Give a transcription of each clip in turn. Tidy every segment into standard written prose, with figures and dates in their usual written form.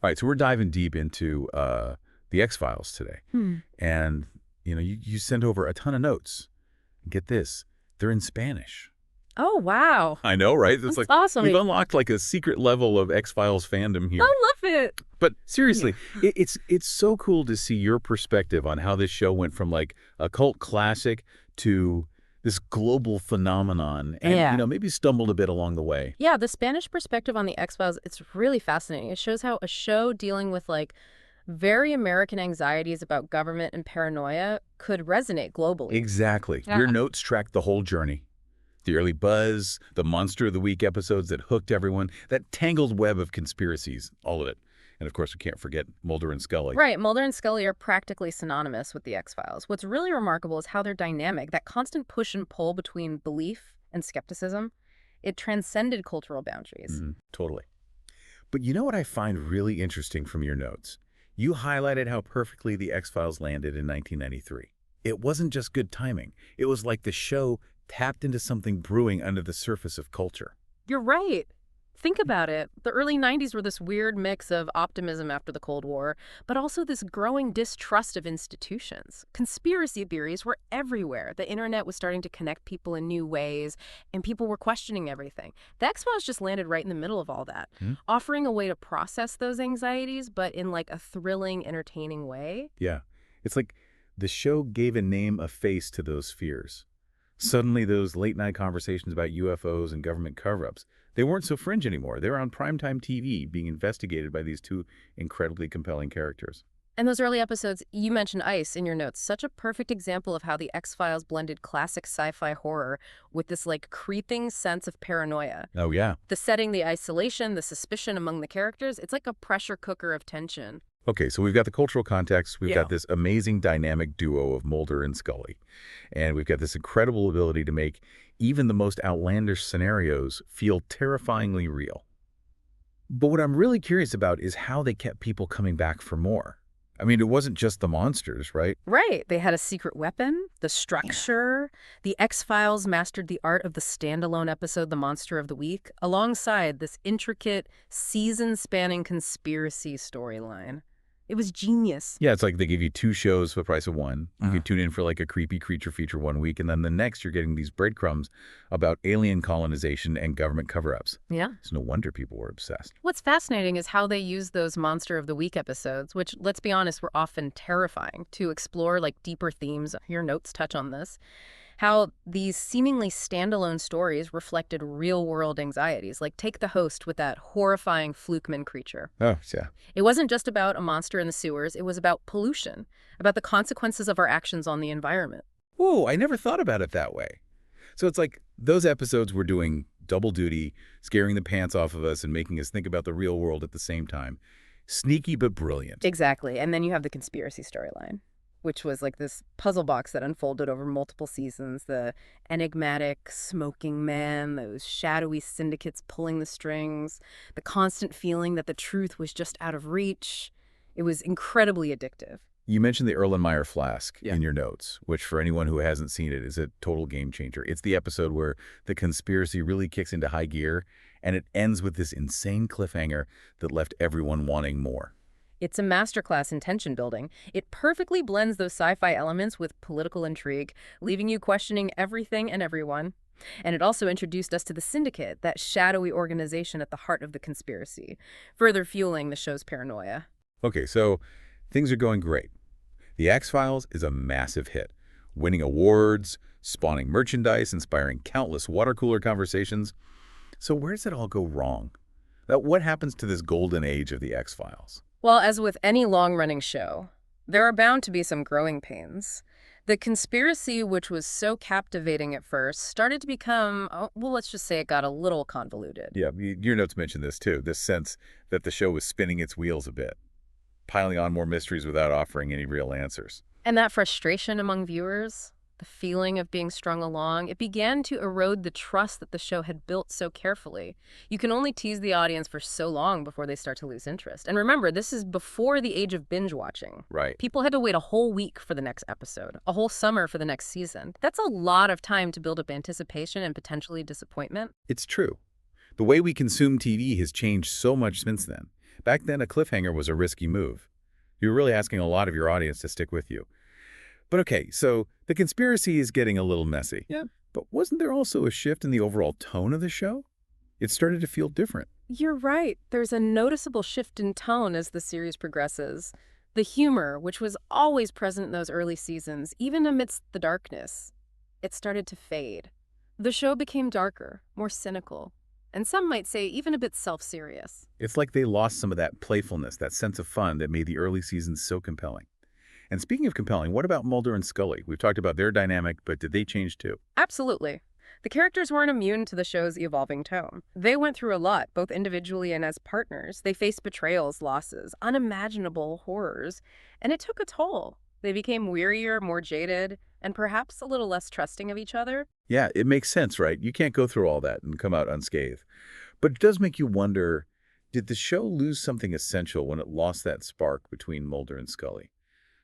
All right, so we're diving deep into the X-Files today. Hmm. And, you sent over a ton of notes. Get this, they're in Spanish. Oh, wow. I know, right? It's That's like we've awesome. unlocked like a secret level of X-Files fandom here. I love it. But Yeah. seriously, it's so cool to see your perspective on how this show went from like a cult classic to this global phenomenon and, Yeah. maybe stumbled a bit along the way. Yeah, the Spanish perspective on the X-Files, it's really fascinating. It shows how a show dealing with very American anxieties about government and paranoia could resonate globally. Exactly. Your Yeah. notes tracked the whole journey. The early buzz, the Monster of the Week episodes that hooked everyone, that tangled web of conspiracies, all of it. And of course, we can't forget Mulder and Scully. Right, Mulder and Scully are practically synonymous with the X-Files. What's really remarkable is how they're dynamic, that constant push and pull between belief and skepticism. It transcended cultural boundaries. Totally. But you know what I find really interesting from your notes? You highlighted how perfectly the X-Files landed in 1993. It wasn't just good timing. It was like the show tapped into something brewing under the surface of culture. You're right. Think about it. The early 90s were this weird mix of optimism after the Cold War, but also this growing distrust of institutions. Conspiracy theories were everywhere. The internet was starting to connect people in new ways, and people were questioning everything. The X-Files just landed right in the middle of all that, offering a way to process those anxieties, but in a thrilling, entertaining way. Yeah. It's like the show gave a name, a face to those fears. Suddenly, those late-night conversations about UFOs and government cover-ups, they weren't so fringe anymore. They were on primetime TV being investigated by these two incredibly compelling characters. And those early episodes, you mentioned ice in your notes, such a perfect example of how the X-Files blended classic sci-fi horror with this creeping sense of paranoia. Oh, yeah. The setting, the isolation, the suspicion among the characters, it's like a pressure cooker of tension. Okay, so we've got the cultural context. We've Yeah. got this amazing dynamic duo of Mulder and Scully. And we've got this incredible ability to make even the most outlandish scenarios feel terrifyingly real. But what I'm really curious about is how they kept people coming back for more. I mean, it wasn't just the monsters, right? Right. They had a secret weapon, the structure. The X-Files mastered the art of the standalone episode, The Monster of the Week, alongside this intricate, season-spanning conspiracy storyline. It was genius. Yeah, it's like they give you two shows for the price of one. You can tune in for like a creepy creature feature one week, and then the next you're getting these breadcrumbs about alien colonization and government cover-ups. Yeah. It's no wonder people were obsessed. What's fascinating is how they use those Monster of the Week episodes, which, let's be honest, were often terrifying, to explore deeper themes. Your notes touch on this. How these seemingly standalone stories reflected real-world anxieties. Take the host with that horrifying Flukeman creature. Oh, yeah. It wasn't just about a monster in the sewers. It was about pollution, about the consequences of our actions on the environment. Whoa, I never thought about it that way. So it's like those episodes were doing double duty, scaring the pants off of us and making us think about the real world at the same time. Sneaky but brilliant. Exactly. And then you have the conspiracy storyline, which was this puzzle box that unfolded over multiple seasons. The enigmatic smoking man, those shadowy syndicates pulling the strings, the constant feeling that the truth was just out of reach. It was incredibly addictive. You mentioned the Erlenmeyer flask Yeah. in your notes, which for anyone who hasn't seen it is a total game changer. It's the episode where the conspiracy really kicks into high gear, and it ends with this insane cliffhanger that left everyone wanting more. It's a masterclass in tension building. It perfectly blends those sci-fi elements with political intrigue, leaving you questioning everything and everyone. And it also introduced us to the Syndicate, that shadowy organization at the heart of the conspiracy, further fueling the show's paranoia. Okay, so things are going great. The X-Files is a massive hit, winning awards, spawning merchandise, inspiring countless water cooler conversations. So where does it all go wrong? What happens to this golden age of the X-Files? Well, as with any long-running show, there are bound to be some growing pains. The conspiracy, which was so captivating at first, started to become, well, let's just say it got a little convoluted. Yeah, your notes mentioned this too, this sense that the show was spinning its wheels a bit, piling on more mysteries without offering any real answers. And that frustration among viewers, the feeling of being strung along, it began to erode the trust that the show had built so carefully. You can only tease the audience for so long before they start to lose interest. And remember, this is before the age of binge watching. Right. People had to wait a whole week for the next episode, a whole summer for the next season. That's a lot of time to build up anticipation and potentially disappointment. It's true. The way we consume TV has changed so much since then. Back then, a cliffhanger was a risky move. You were really asking a lot of your audience to stick with you. But okay, so the conspiracy is getting a little messy. Yeah. But wasn't there also a shift in the overall tone of the show? It started to feel different. You're right. There's a noticeable shift in tone as the series progresses. The humor, which was always present in those early seasons, even amidst the darkness, it started to fade. The show became darker, more cynical, and some might say even a bit self-serious. It's like they lost some of that playfulness, that sense of fun that made the early seasons so compelling. And speaking of compelling, what about Mulder and Scully? We've talked about their dynamic, but did they change too? Absolutely. The characters weren't immune to the show's evolving tone. They went through a lot, both individually and as partners. They faced betrayals, losses, unimaginable horrors, and it took a toll. They became wearier, more jaded, and perhaps a little less trusting of each other. Yeah, it makes sense, right? You can't go through all that and come out unscathed. But it does make you wonder, did the show lose something essential when it lost that spark between Mulder and Scully?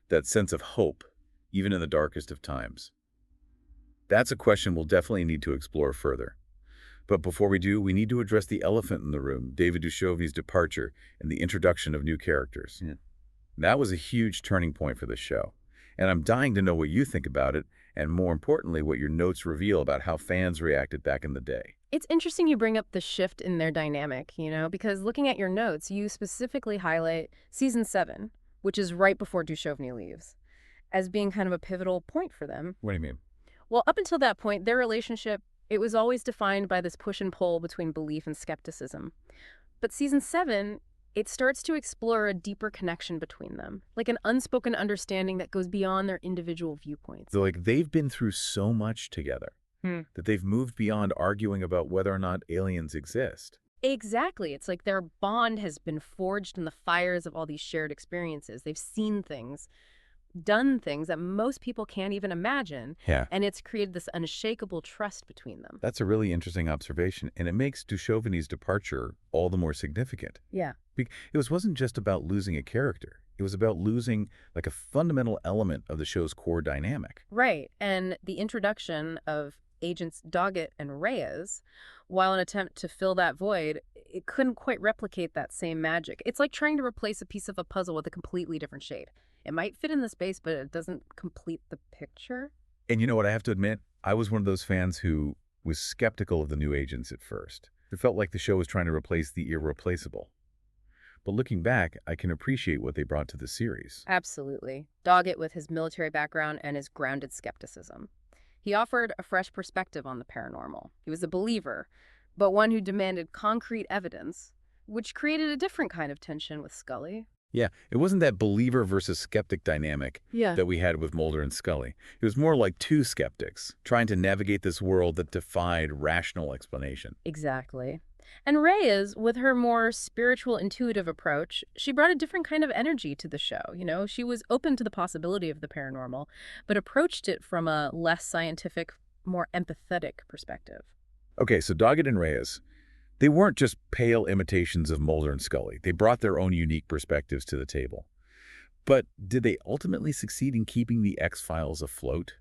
That sense of hope, even in the darkest of times? That's a question we'll definitely need to explore further. But before we do, we need to address the elephant in the room, David Duchovny's departure and the introduction of new characters. Yeah. That was a huge turning point for the show. And I'm dying to know what you think about it, and more importantly, what your notes reveal about how fans reacted back in the day. It's interesting you bring up the shift in their dynamic, because looking at your notes, you specifically highlight season 7, which is right before Duchovny leaves, as being kind of a pivotal point for them. What do you mean? Well, up until that point, their relationship, it was always defined by this push and pull between belief and skepticism. But season 7, it starts to explore a deeper connection between them, like an unspoken understanding that goes beyond their individual viewpoints. So, they've been through so much together that they've moved beyond arguing about whether or not aliens exist. Exactly. It's like their bond has been forged in the fires of all these shared experiences. They've seen things, done things that most people can't even imagine, Yeah. and it's created this unshakable trust between them. That's a really interesting observation, and it makes Duchovny's departure all the more significant. Yeah. It wasn't just about losing a character. It was about losing like a fundamental element of the show's core dynamic. Right. And the introduction of agents Doggett and Reyes, while an attempt to fill that void, it couldn't quite replicate that same magic. It's like trying to replace a piece of a puzzle with a completely different shape. It might fit in the space, but it doesn't complete the picture. And you know what, I have to admit, I was one of those fans who was skeptical of the new agents at first. It felt like the show was trying to replace the irreplaceable. But looking back, I can appreciate what they brought to the series. Absolutely. Doggett with his military background and his grounded skepticism. He offered a fresh perspective on the paranormal. He was a believer, but one who demanded concrete evidence, which created a different kind of tension with Scully. Yeah, it wasn't that believer versus skeptic dynamic that we had with Mulder and Scully. It was more like two skeptics trying to navigate this world that defied rational explanation. Exactly. And Reyes, with her more spiritual, intuitive approach, she brought a different kind of energy to the show. She was open to the possibility of the paranormal, but approached it from a less scientific, more empathetic perspective. Okay, so Doggett and Reyes, they weren't just pale imitations of Mulder and Scully. They brought their own unique perspectives to the table. But did they ultimately succeed in keeping the X-Files afloat?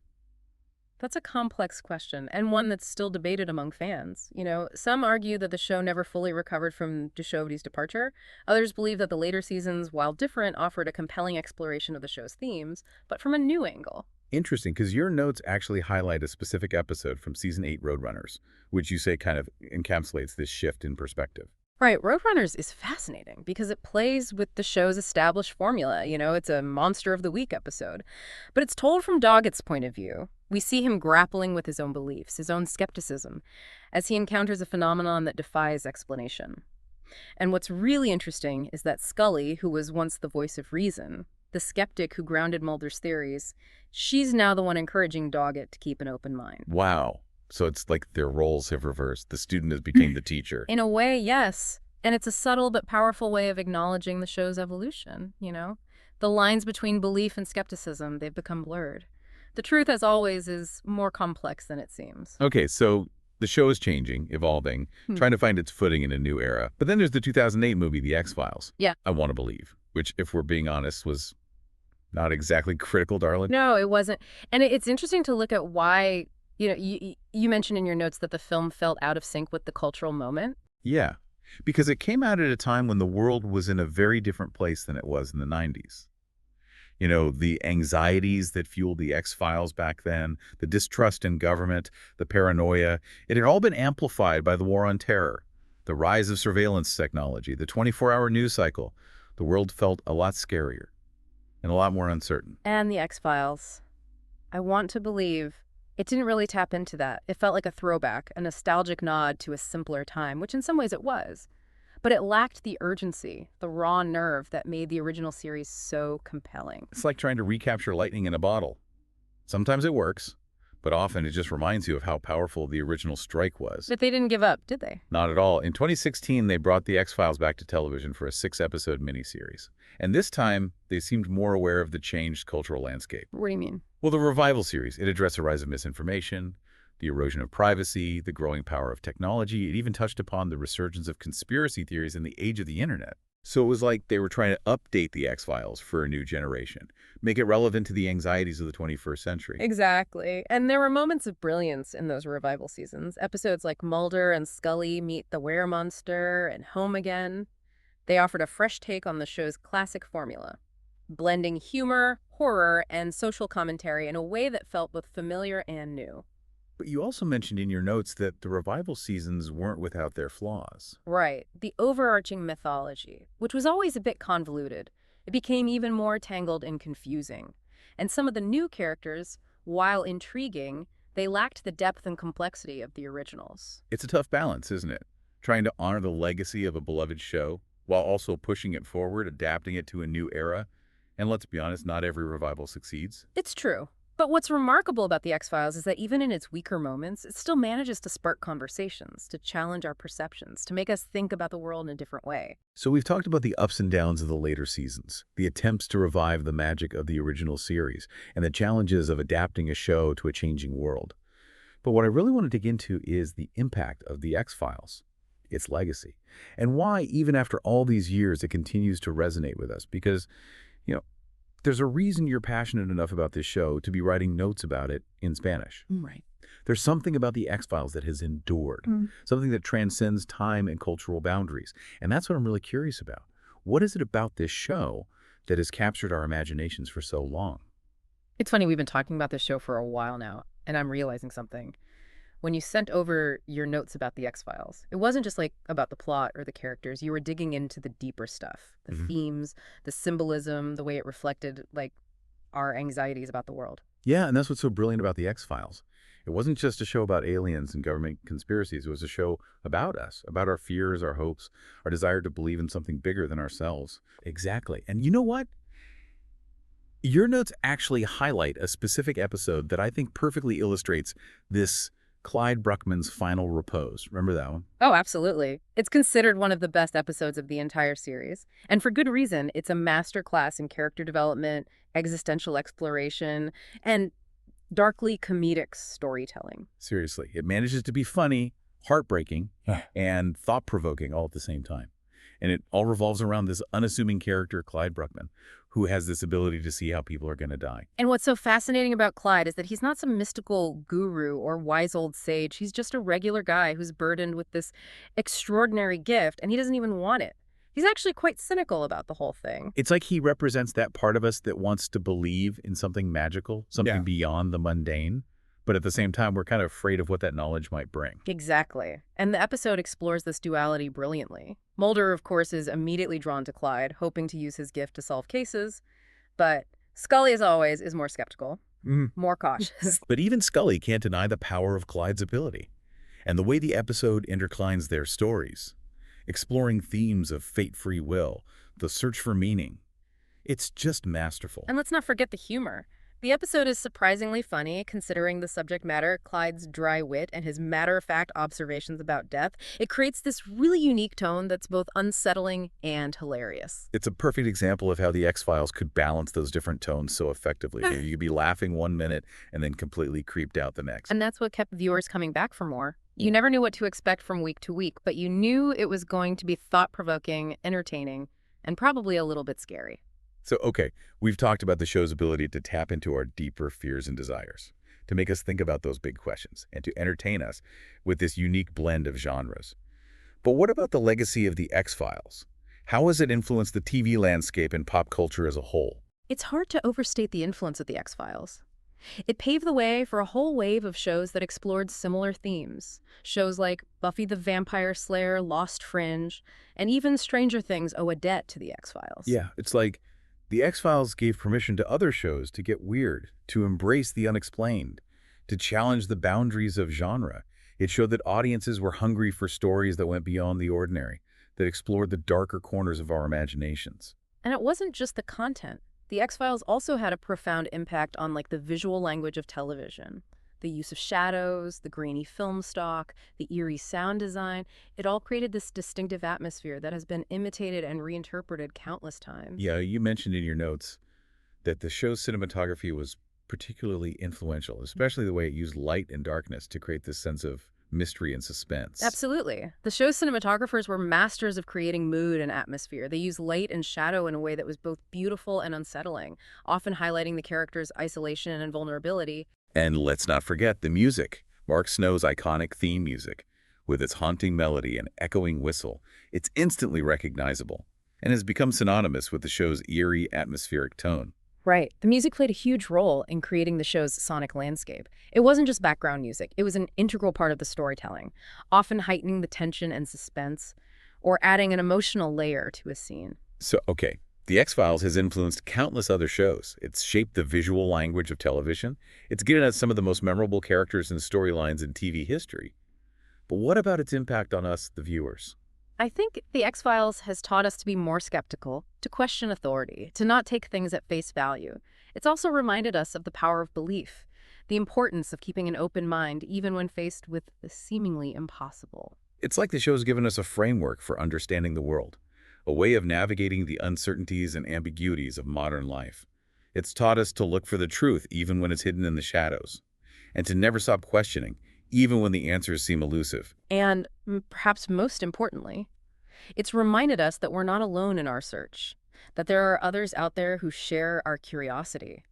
That's a complex question, and one that's still debated among fans. Some argue that the show never fully recovered from Duchovny's departure. Others believe that the later seasons, while different, offered a compelling exploration of the show's themes, but from a new angle. Interesting, because your notes actually highlight a specific episode from Season 8 Roadrunners, which you say kind of encapsulates this shift in perspective. Right, Roadrunners is fascinating because it plays with the show's established formula. It's a Monster of the Week episode. But it's told from Doggett's point of view. We see him grappling with his own beliefs, his own skepticism, as he encounters a phenomenon that defies explanation. And what's really interesting is that Scully, who was once the voice of reason, the skeptic who grounded Mulder's theories, she's now the one encouraging Doggett to keep an open mind. Wow. So it's like their roles have reversed. The student has become the teacher. In a way, yes. And it's a subtle but powerful way of acknowledging the show's evolution, The lines between belief and skepticism, they've become blurred. The truth, as always, is more complex than it seems. Okay, so the show is changing, evolving, trying to find its footing in a new era. But then there's the 2008 movie, The X-Files. Yeah. I Want to Believe, which, if we're being honest, was not exactly critical, darling. No, it wasn't. And it's interesting to look at why, you mentioned in your notes that the film felt out of sync with the cultural moment. Yeah. because it came out at a time when the world was in a very different place than it was in the 90s. You know, the anxieties that fueled the X-Files back then, the distrust in government, the paranoia, it had all been amplified by the war on terror, the rise of surveillance technology, the 24-hour news cycle. The world felt a lot scarier and a lot more uncertain. And the X-Files. I want to believe it didn't really tap into that. It felt like a throwback, a nostalgic nod to a simpler time, which in some ways it was. But it lacked the urgency, the raw nerve that made the original series so compelling. It's like trying to recapture lightning in a bottle. Sometimes it works, but often it just reminds you of how powerful the original strike was. But they didn't give up, did they? Not at all. In 2016, they brought the X-Files back to television for a 6-episode miniseries. And this time, they seemed more aware of the changed cultural landscape. What do you mean? Well, the revival series, it addressed the rise of misinformation, the erosion of privacy, the growing power of technology. It even touched upon the resurgence of conspiracy theories in the age of the internet. So it was like they were trying to update the X-Files for a new generation, make it relevant to the anxieties of the 21st century. Exactly. And there were moments of brilliance in those revival seasons. Episodes like Mulder and Scully Meet the Were-Monster and Home Again. They offered a fresh take on the show's classic formula, blending humor, horror, and social commentary in a way that felt both familiar and new. But you also mentioned in your notes that the revival seasons weren't without their flaws. Right. The overarching mythology, which was always a bit convoluted, it became even more tangled and confusing. And some of the new characters, while intriguing, they lacked the depth and complexity of the originals. It's a tough balance, isn't it? Trying to honor the legacy of a beloved show while also pushing it forward, adapting it to a new era. And let's be honest, not every revival succeeds. It's true. But what's remarkable about The X-Files is that even in its weaker moments, it still manages to spark conversations, to challenge our perceptions, to make us think about the world in a different way. So we've talked about the ups and downs of the later seasons, the attempts to revive the magic of the original series, and the challenges of adapting a show to a changing world. But what I really want to dig into is the impact of The X-Files, its legacy, and why, even after all these years, it continues to resonate with us. Because, you know, there's a reason you're passionate enough about this show to be writing notes about it in Spanish. Right. There's something about the X-Files that has endured, something that transcends time and cultural boundaries. And that's what I'm really curious about. What is it about this show that has captured our imaginations for so long? It's funny, we've been talking about this show for a while now, and I'm realizing something. When you sent over your notes about The X-Files, it wasn't just like about the plot or the characters. You were digging into the deeper stuff, the themes, the symbolism, the way it reflected like our anxieties about the world. Yeah, and that's what's so brilliant about The X-Files. It wasn't just a show about aliens and government conspiracies. It was a show about us, about our fears, our hopes, our desire to believe in something bigger than ourselves. Exactly. And you know what? Your notes actually highlight a specific episode that I think perfectly illustrates this Clyde Bruckman's final repose. Remember that one? Oh, absolutely. It's considered one of the best episodes of the entire series. And for good reason. It's a masterclass in character development, existential exploration, and darkly comedic storytelling. Seriously, it manages to be funny, heartbreaking, and thought-provoking all at the same time. And it all revolves around this unassuming character, Clyde Bruckman, who has this ability to see how people are going to die. And what's so fascinating about Clyde is that he's not some mystical guru or wise old sage. He's just a regular guy who's burdened with this extraordinary gift, and he doesn't even want it. He's actually quite cynical about the whole thing. It's like he represents that part of us that wants to believe in something magical, something beyond the mundane. But at the same time, we're kind of afraid of what that knowledge might bring. Exactly. And the episode explores this duality brilliantly. Mulder, of course, is immediately drawn to Clyde, hoping to use his gift to solve cases. But Scully, as always, is more skeptical, more cautious. But even Scully can't deny the power of Clyde's ability. And the way the episode intertwines their stories, exploring themes of fate, free will, the search for meaning, it's just masterful. And let's not forget the humor. The episode is surprisingly funny, considering the subject matter, Clyde's dry wit, and his matter-of-fact observations about death. It creates this really unique tone that's both unsettling and hilarious. It's a perfect example of how the X-Files could balance those different tones so effectively. You could be laughing one minute and then completely creeped out the next. And that's what kept viewers coming back for more. You never knew what to expect from week to week, but you knew it was going to be thought-provoking, entertaining, and probably a little bit scary. So, okay, we've talked about the show's ability to tap into our deeper fears and desires, to make us think about those big questions, and to entertain us with this unique blend of genres. But what about the legacy of the X-Files? How has it influenced the TV landscape and pop culture as a whole? It's hard to overstate the influence of The X-Files. It paved the way for a whole wave of shows that explored similar themes. Shows like Buffy the Vampire Slayer, Lost Fringe, and even Stranger Things owe a debt to The X-Files. Yeah, it's like the X-Files gave permission to other shows to get weird, to embrace the unexplained, to challenge the boundaries of genre. It showed that audiences were hungry for stories that went beyond the ordinary, that explored the darker corners of our imaginations. And it wasn't just the content. The X-Files also had a profound impact on the visual language of television. The use of shadows, the grainy film stock, the eerie sound design, it all created this distinctive atmosphere that has been imitated and reinterpreted countless times. Yeah, you mentioned in your notes that the show's cinematography was particularly influential, especially the way it used light and darkness to create this sense of mystery and suspense. Absolutely. The show's cinematographers were masters of creating mood and atmosphere. They used light and shadow in a way that was both beautiful and unsettling, often highlighting the characters' isolation and vulnerability. And let's not forget the music. Mark Snow's iconic theme music, with its haunting melody and echoing whistle, it's instantly recognizable and has become synonymous with the show's eerie, atmospheric tone. Right. The music played a huge role in creating the show's sonic landscape. It wasn't just background music, it was an integral part of the storytelling, often heightening the tension and suspense, or adding an emotional layer to a scene. So, okay, The X-Files has influenced countless other shows. It's shaped the visual language of television. It's given us some of the most memorable characters and storylines in TV history. But what about its impact on us, the viewers? I think The X-Files has taught us to be more skeptical, to question authority, to not take things at face value. It's also reminded us of the power of belief, the importance of keeping an open mind even when faced with the seemingly impossible. It's like the show's given us a framework for understanding the world, a way of navigating the uncertainties and ambiguities of modern life. It's taught us to look for the truth even when it's hidden in the shadows, and to never stop questioning, even when the answers seem elusive. And perhaps most importantly, it's reminded us that we're not alone in our search, that there are others out there who share our curiosity,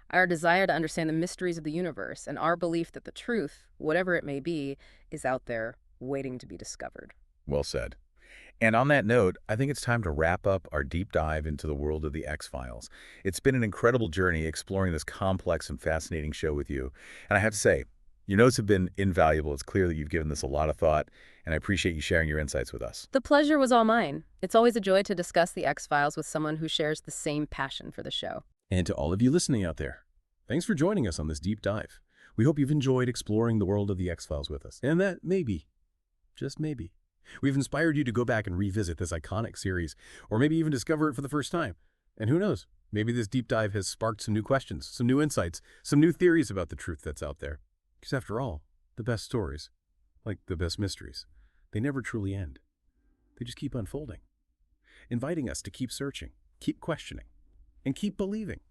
our desire to understand the mysteries of the universe, and our belief that the truth, whatever it may be, is out there waiting to be discovered. Well said. And on that note, I think it's time to wrap up our deep dive into the world of the X-Files. It's been an incredible journey exploring this complex and fascinating show with you. And I have to say, your notes have been invaluable. It's clear that you've given this a lot of thought, and I appreciate you sharing your insights with us. The pleasure was all mine. It's always a joy to discuss the X-Files with someone who shares the same passion for the show. And to all of you listening out there, thanks for joining us on this deep dive. We hope you've enjoyed exploring the world of the X-Files with us. And that maybe, just maybe, we've inspired you to go back and revisit this iconic series, or maybe even discover it for the first time. And who knows, maybe this deep dive has sparked some new questions, some new insights, some new theories about the truth that's out there. Because after all, the best stories, like the best mysteries, they never truly end. They just keep unfolding, inviting us to keep searching, keep questioning, and keep believing.